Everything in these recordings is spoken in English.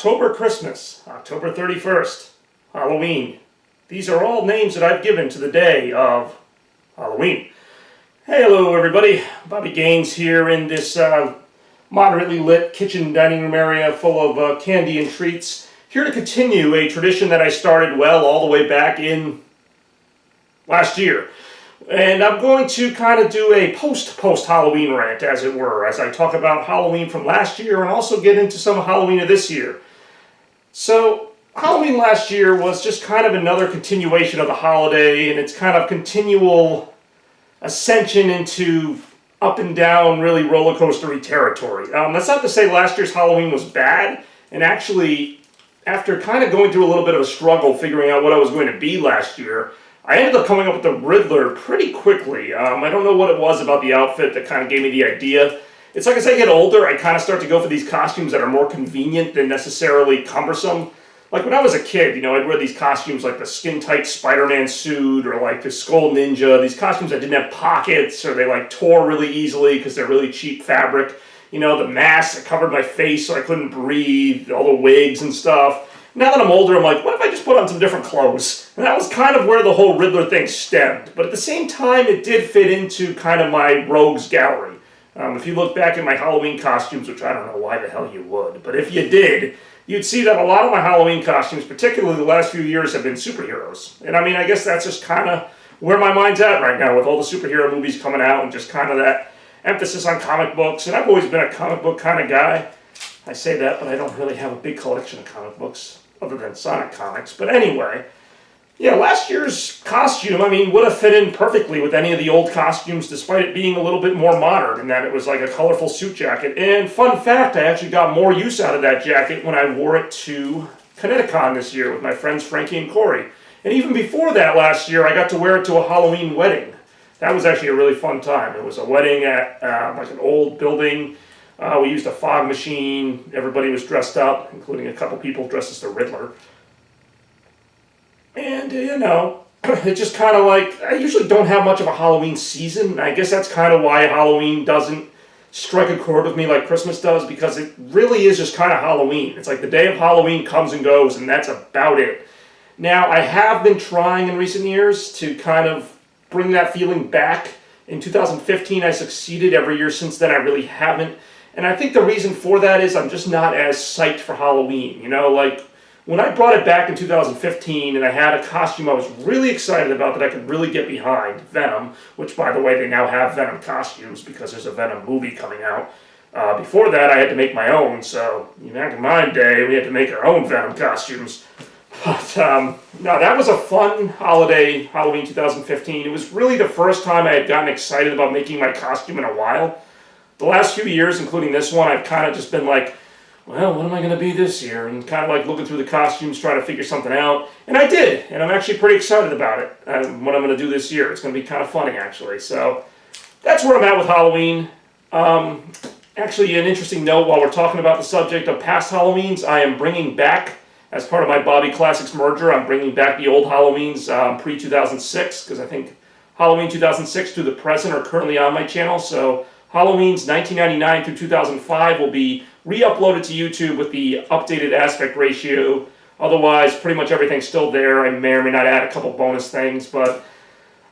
October Christmas, October 31st, Halloween. These are all names that I've given to the day of Halloween. Hey, hello everybody. Bobby Gaines here in this moderately lit kitchen dining room area full of candy and treats. Here to continue a tradition that I started all the way back in last year. And I'm going to kind of do a post-Halloween rant, as it were, as I talk about Halloween from last year and also get into some Halloween of this year. So, Halloween last year was just kind of another continuation of the holiday, and it's kind of continual ascension into up and down, really roller coastery territory. That's not to say last year's Halloween was bad, and actually, after kind of going through a little bit of a struggle figuring out what I was going to be last year, I ended up coming up with the Riddler pretty quickly. I don't know what it was about the outfit that kind of gave me the idea. It's like as I get older, I kind of start to go for these costumes that are more convenient than necessarily cumbersome. Like when I was a kid, I'd wear these costumes like the skin-tight Spider-Man suit or like the Skull Ninja, these costumes that didn't have pockets or they like tore really easily because they're really cheap fabric. The mask that covered my face so I couldn't breathe, all the wigs and stuff. Now that I'm older, I'm like, what if I just put on some different clothes? And that was kind of where the whole Riddler thing stemmed. But at the same time, it did fit into kind of my rogues gallery. If you look back at my Halloween costumes, which I don't know why the hell you would, but if you did, you'd see that a lot of my Halloween costumes, particularly the last few years, have been superheroes. And I guess that's just kind of where my mind's at right now with all the superhero movies coming out and just kind of that emphasis on comic books. And I've always been a comic book kind of guy. I say that, but I don't really have a big collection of comic books other than Sonic comics. But anyway, yeah, last year's costume, would have fit in perfectly with any of the old costumes, despite it being a little bit more modern in that it was like a colorful suit jacket. And fun fact, I actually got more use out of that jacket when I wore it to Connecticut this year with my friends Frankie and Corey. And even before that last year, I got to wear it to a Halloween wedding. That was actually a really fun time. It was a wedding at like an old building. We used a fog machine. Everybody was dressed up, including a couple people dressed as the Riddler. And, it just kind of like, I usually don't have much of a Halloween season. I guess that's kind of why Halloween doesn't strike a chord with me like Christmas does, because it really is just kind of Halloween. It's like the day of Halloween comes and goes, and that's about it. Now, I have been trying in recent years to kind of bring that feeling back. In 2015, I succeeded. Every year since then, I really haven't. And I think the reason for that is I'm just not as psyched for Halloween. Like when I brought it back in 2015 and I had a costume I was really excited about that I could really get behind, Venom, which by the way, they now have Venom costumes because there's a Venom movie coming out. Before that, I had to make my own, so back in my day, we had to make our own Venom costumes. But no, that was a fun holiday, Halloween 2015. It was really the first time I had gotten excited about making my costume in a while. The last few years, including this one, I've kind of just been like, well, what am I going to be this year? And kind of like looking through the costumes, trying to figure something out. And I did, and I'm actually pretty excited about it, what I'm going to do this year. It's going to be kind of funny, actually. So that's where I'm at with Halloween. Actually, an interesting note while we're talking about the subject of past Halloweens, I am bringing back, as part of my Bobby Classics merger, I'm bringing back the old Halloweens pre-2006, because I think Halloween 2006 through the present are currently on my channel, so Halloween's 1999 through 2005 will be re-uploaded to YouTube with the updated aspect ratio. Otherwise, pretty much everything's still there. I may or may not add a couple bonus things, but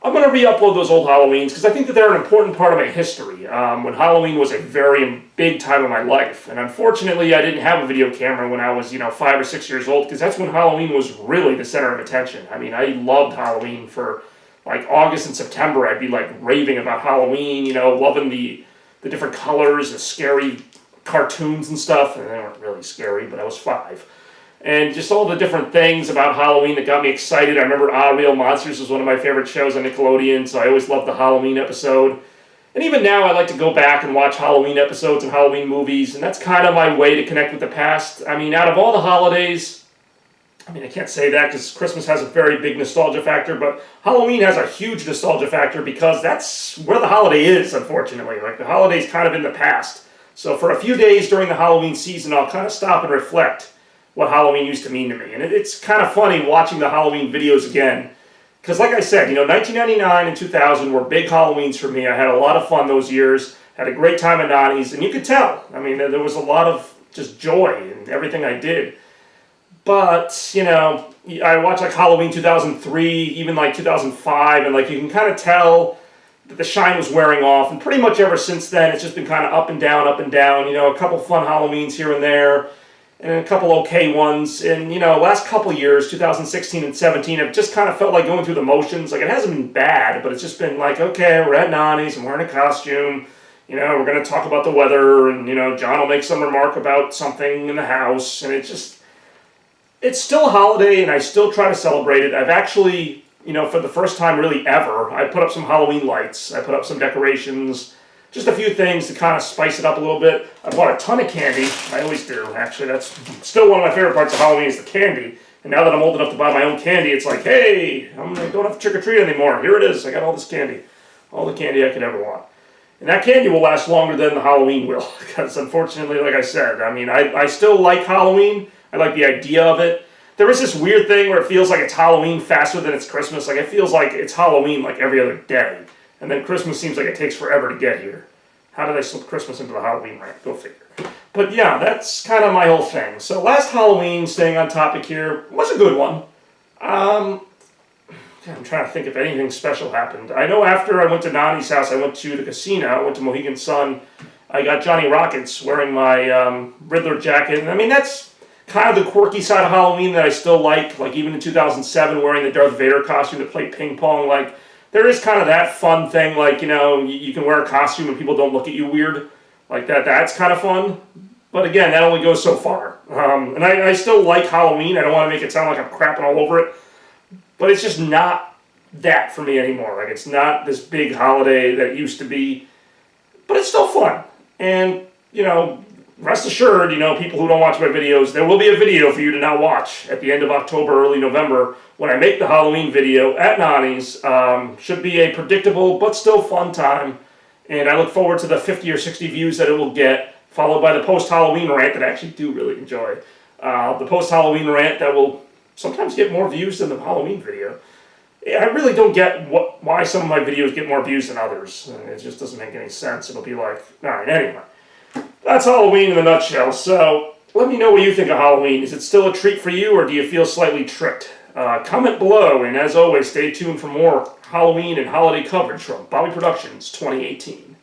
I'm going to re-upload those old Halloweens because I think that they're an important part of my history. When Halloween was a very big time of my life. And unfortunately, I didn't have a video camera when I was, 5 or 6 years old, because that's when Halloween was really the center of attention. I loved Halloween for like August and September. I'd be like raving about Halloween, loving the different colors, the scary cartoons and stuff. And they weren't really scary, but I was 5. And just all the different things about Halloween that got me excited. I remember Real Monsters was one of my favorite shows on Nickelodeon, so I always loved the Halloween episode. And even now, I like to go back and watch Halloween episodes and Halloween movies, and that's kind of my way to connect with the past. Out of all the holidays, I can't say that because Christmas has a very big nostalgia factor, but Halloween has a huge nostalgia factor because that's where the holiday is, unfortunately. Like, the holiday's kind of in the past. So for a few days during the Halloween season, I'll kind of stop and reflect what Halloween used to mean to me. And it's kind of funny watching the Halloween videos again. Because like I said, 1999 and 2000 were big Halloweens for me. I had a lot of fun those years. Had a great time at Nonie's. And you could tell. There was a lot of just joy in everything I did. But, you know, I watched like Halloween 2003, even like 2005, and like you can kind of tell that the shine was wearing off. And pretty much ever since then, it's just been kind of up and down, up and down. You know, a couple fun Halloweens here and there, and a couple okay ones. And, you know, last couple years, 2016 and 17, have just kind of felt like going through the motions. Like, it hasn't been bad, but it's just been like, okay, we're at Nonie's, I'm wearing a costume. You know, we're going to talk about the weather, and, you know, John will make some remark about something in the house, and it's still a holiday, and I still try to celebrate it. I've actually, you know, for the first time really ever, I put up some Halloween lights. I put up some decorations, just a few things to kind of spice it up a little bit. I bought a ton of candy. I always do, actually. That's still one of my favorite parts of Halloween is the candy. And now that I'm old enough to buy my own candy, it's like, hey, I don't have to trick-or-treat anymore. Here it is. I got all this candy. All the candy I could ever want. And that candy will last longer than the Halloween will. Because unfortunately, like I said, I mean, I still like Halloween. I like the idea of it. There is this weird thing where it feels like it's Halloween faster than it's Christmas. Like, it feels like it's Halloween like every other day. And then Christmas seems like it takes forever to get here. How did I slip Christmas into the Halloween rant? Go figure. But yeah, that's kind of my whole thing. So last Halloween, staying on topic here, was a good one. I'm trying to think if anything special happened. I know after I went to Nonie's house, I went to the casino. I went to Mohegan Sun. I got Johnny Rockets wearing my Riddler jacket. And I mean, that's kind of the quirky side of Halloween that I still like even in 2007, wearing the Darth Vader costume to play ping pong. Like, there is kind of that fun thing, like, you know, you can wear a costume and people don't look at you weird. Like that, that's kind of fun. But again, that only goes so far. And I still like Halloween. I don't want to make it sound like I'm crapping all over it. But it's just not that for me anymore. Like, it's not this big holiday that it used to be. But it's still fun. And, you know, rest assured, you know, people who don't watch my videos, there will be a video for you to now watch at the end of October, early November, when I make the Halloween video at Nonie's. Should be a predictable but still fun time. And I look forward to the 50 or 60 views that it will get, followed by the post-Halloween rant that I actually do really enjoy. The post-Halloween rant that will sometimes get more views than the Halloween video. I really don't get why some of my videos get more views than others. It just doesn't make any sense. It'll be like, alright, anyway. That's Halloween in a nutshell. So, let me know what you think of Halloween. Is it still a treat for you, or do you feel slightly tricked? Comment below, and as always, stay tuned for more Halloween and holiday coverage from Bobby Productions 2018.